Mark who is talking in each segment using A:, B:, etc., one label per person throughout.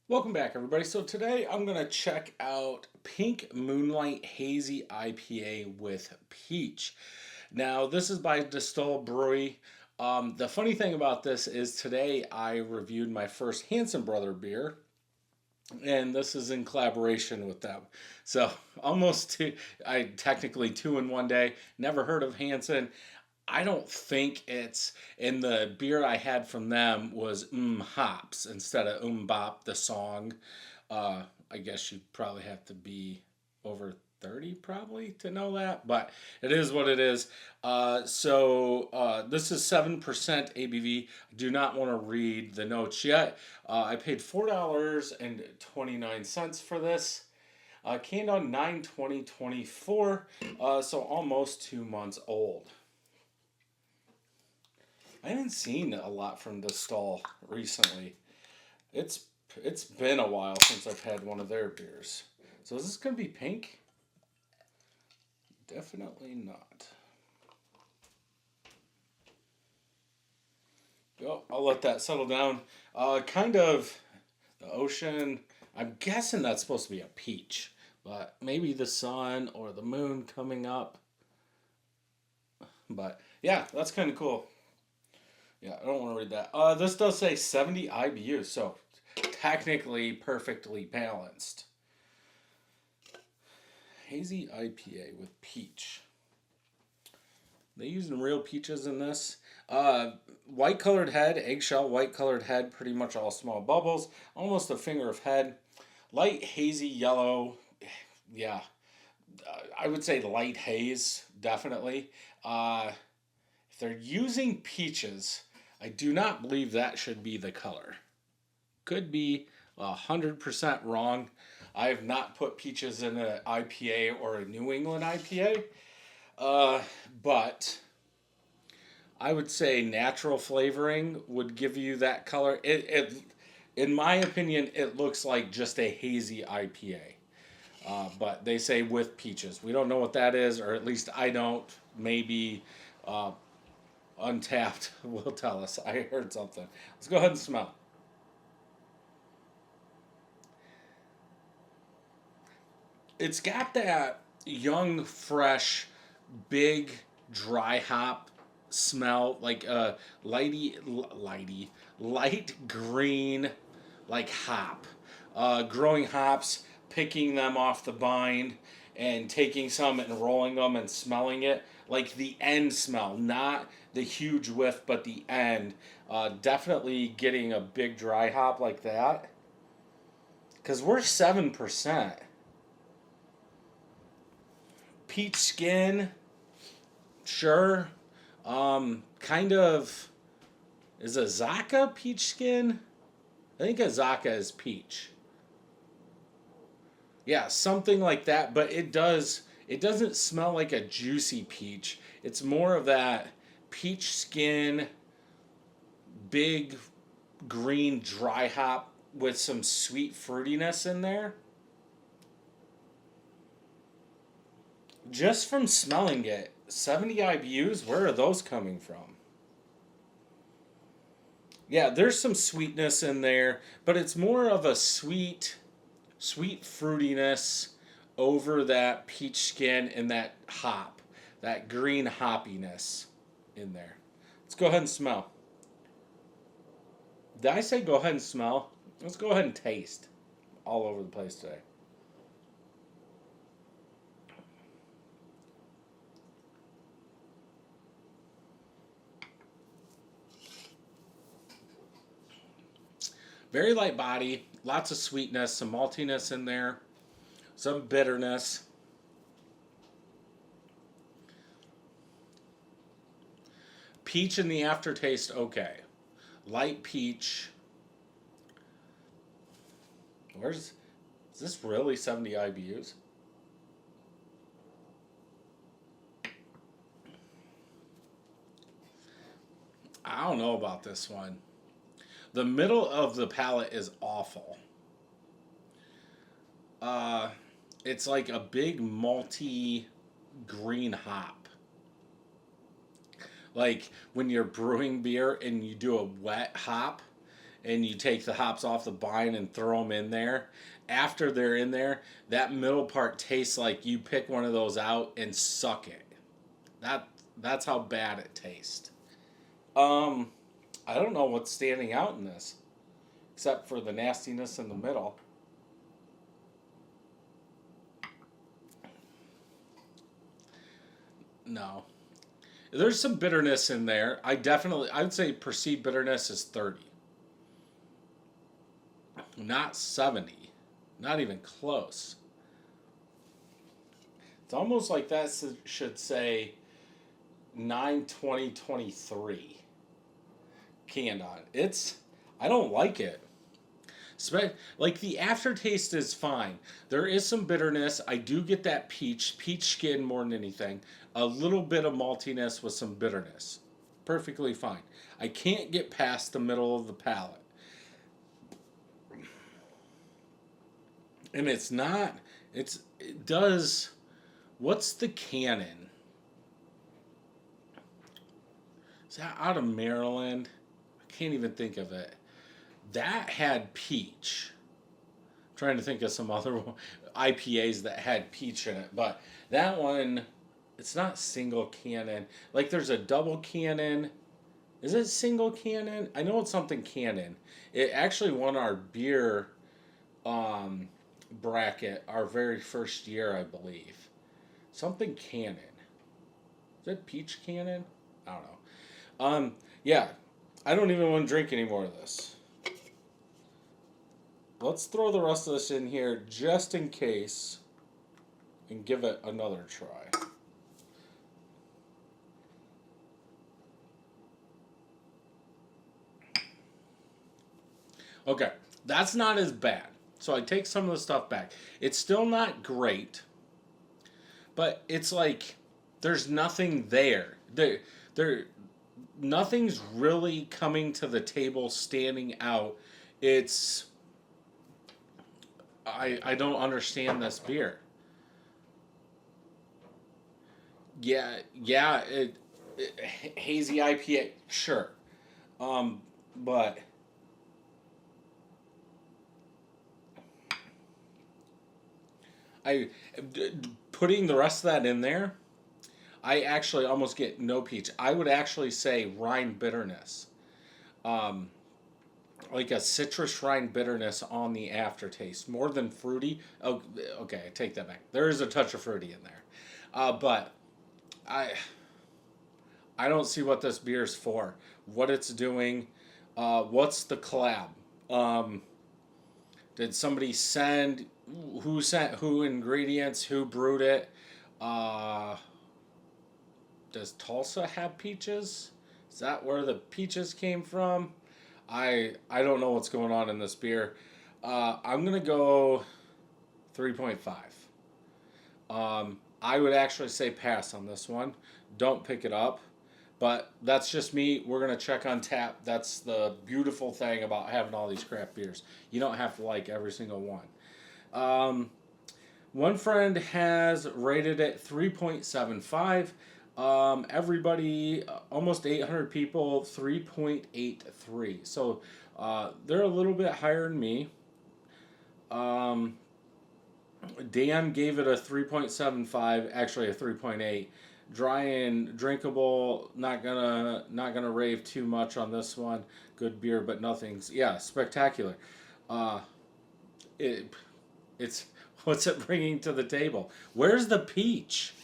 A: Welcome back, everybody. So today I'm going to check out Pink Moonlight Hazy IPA with peach. Now, this is by Destihl Brewery. The funny thing about this is today I reviewed my first Hanson Brother beer, and this is in collaboration with them. So almost two, I technically two in one day. Never heard of Hanson. I don't think it's in the beer I had from them was hops instead of bop the song. Uh, I guess you probably have to be over 30 probably to know that, but it is what it is. This is 7% ABV. I do not want to read the notes yet. I paid $4.29 for this. Came on 9/20/24, so almost 2 months old. I haven't seen a lot from this stall recently. It's it's been a while since I've had one of their beers. So is this gonna be pink? Definitely not. Oh, I'll let that settle down. Kind of the ocean. I'm guessing that's supposed to be a peach, but maybe the sun or the moon coming up. But yeah, that's kind of cool. Yeah, I don't want to read that. This does say 70 IBUs, so technically perfectly balanced. Hazy IPA with peach. They using real peaches in this. White colored head, eggshell white colored head, pretty much all small bubbles, almost a finger of head. Light hazy yellow, yeah, I would say light haze, definitely. If they're using peaches, I do not believe that should be the color. Could be 100% wrong. I have not put peaches in an IPA or a New England IPA, uh, but I would say natural flavoring would give you that color. In my opinion, it looks like just a hazy IPA. But they say with peaches. We don't know what that is, or at least I don't. Maybe uh, Untapped will tell us. I heard something. Let's go ahead and smell. It's got that young, fresh, big, dry hop smell, like a light green, like hop. Growing hops, picking them off the bind, and taking some and rolling them and smelling it. Like the end smell, not the huge whiff, but the end. Definitely getting a big dry hop like that. Because we're 7%. Peach skin, sure. Kind of. Is a Zaka peach skin? I think a Zaka is peach. Yeah, something like that. But it does. It doesn't smell like a juicy peach. It's more of that peach skin, big green dry hop with some sweet fruitiness in there. Just from smelling it, 70 IBUs. Where are those coming from? Yeah, there's some sweetness in there, but it's more of a sweet fruitiness over that peach skin and that hop, that green hoppiness in there. Let's go ahead and smell. Did I say go ahead and smell? Let's go ahead and taste all over the place today. Very light body, lots of sweetness, some maltiness in there, some bitterness. Peach in the aftertaste, okay. Light peach. Where's is this really 70 IBUs? I don't know about this one. The middle of the palate is awful. Uh, it's like a big malty green hop. Like when you're brewing beer and you do a wet hop and you take the hops off the vine and throw them in there. After they're in there, that middle part tastes like you pick one of those out and suck it. That's how bad it tastes. I don't know what's standing out in this, except for the nastiness in the middle. No. There's some bitterness in there. I'd say perceived bitterness is 30. Not 70. Not even close. It's almost like that should say 9/20/23 canned on. I don't like it. Like the aftertaste is fine. There is some bitterness. I do get that peach skin more than anything. A little bit of maltiness with some bitterness. Perfectly fine. I can't get past the middle of the palate. And it does, what's the cannon? Is that out of Maryland? I can't even think of it. That had peach. I'm trying to think of some other IPAs that had peach in it, but that one, it's not single cannon. Like there's a double cannon. Is it single cannon? I know it's something cannon. It actually won our beer bracket our very first year, I believe. Something cannon. Is it peach cannon? I don't know. Yeah. I don't even want to drink any more of this. Let's throw the rest of this in here just in case and give it another try. Okay, that's not as bad. So I take some of the stuff back. It's still not great, but it's like there's nothing there. Nothing's really coming to the table standing out. I don't understand this beer. Yeah, hazy IPA, sure. But putting the rest of that in there, I actually almost get no peach. I would actually say rind bitterness. Like a citrus rind bitterness on the aftertaste. More than fruity. Oh, okay, I take that back. There is a touch of fruity in there. But I don't see what this beer is for. What it's doing. What's the collab? Did somebody send... Who sent who ingredients? Who brewed it? Does Tulsa have peaches? Is that where the peaches came from? I don't know what's going on in this beer. I'm gonna go 3.5. I would actually say pass on this one. Don't pick it up. But that's just me. We're gonna check on tap. That's the beautiful thing about having all these craft beers. You don't have to like every single one. One friend has rated it 3.75. Everybody, almost 800 people, 3.83. So they're a little bit higher than me. Dan gave it a 3.75, actually a 3.8. Dry and drinkable. Not gonna rave too much on this one. Good beer, but nothing's spectacular. It's what's it bringing to the table? Where's the peach?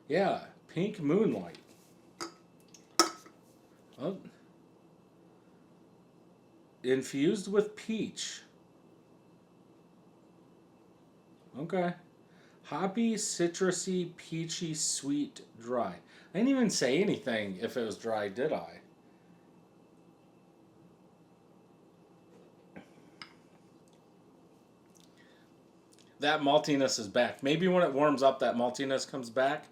A: Yeah, Pink Moonlight. Oh. Infused with peach. Okay. Hoppy, citrusy, peachy, sweet, dry. I didn't even say anything if it was dry, did I? That maltiness is back. Maybe when it warms up, that maltiness comes back.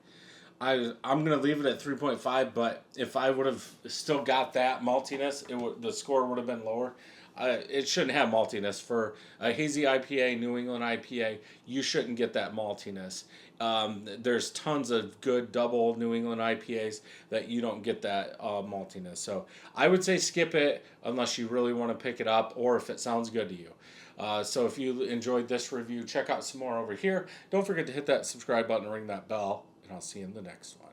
A: I'm gonna leave it at 3.5. But if I would have still got that maltiness, the score would have been lower. it shouldn't have maltiness. For a hazy IPA, New England IPA, you shouldn't get that maltiness. There's tons of good double New England IPAs that you don't get that maltiness. So I would say skip it unless you really want to pick it up or if it sounds good to you. So if you enjoyed this review, check out some more over here. Don't forget to hit that subscribe button and ring that bell, and I'll see you in the next one.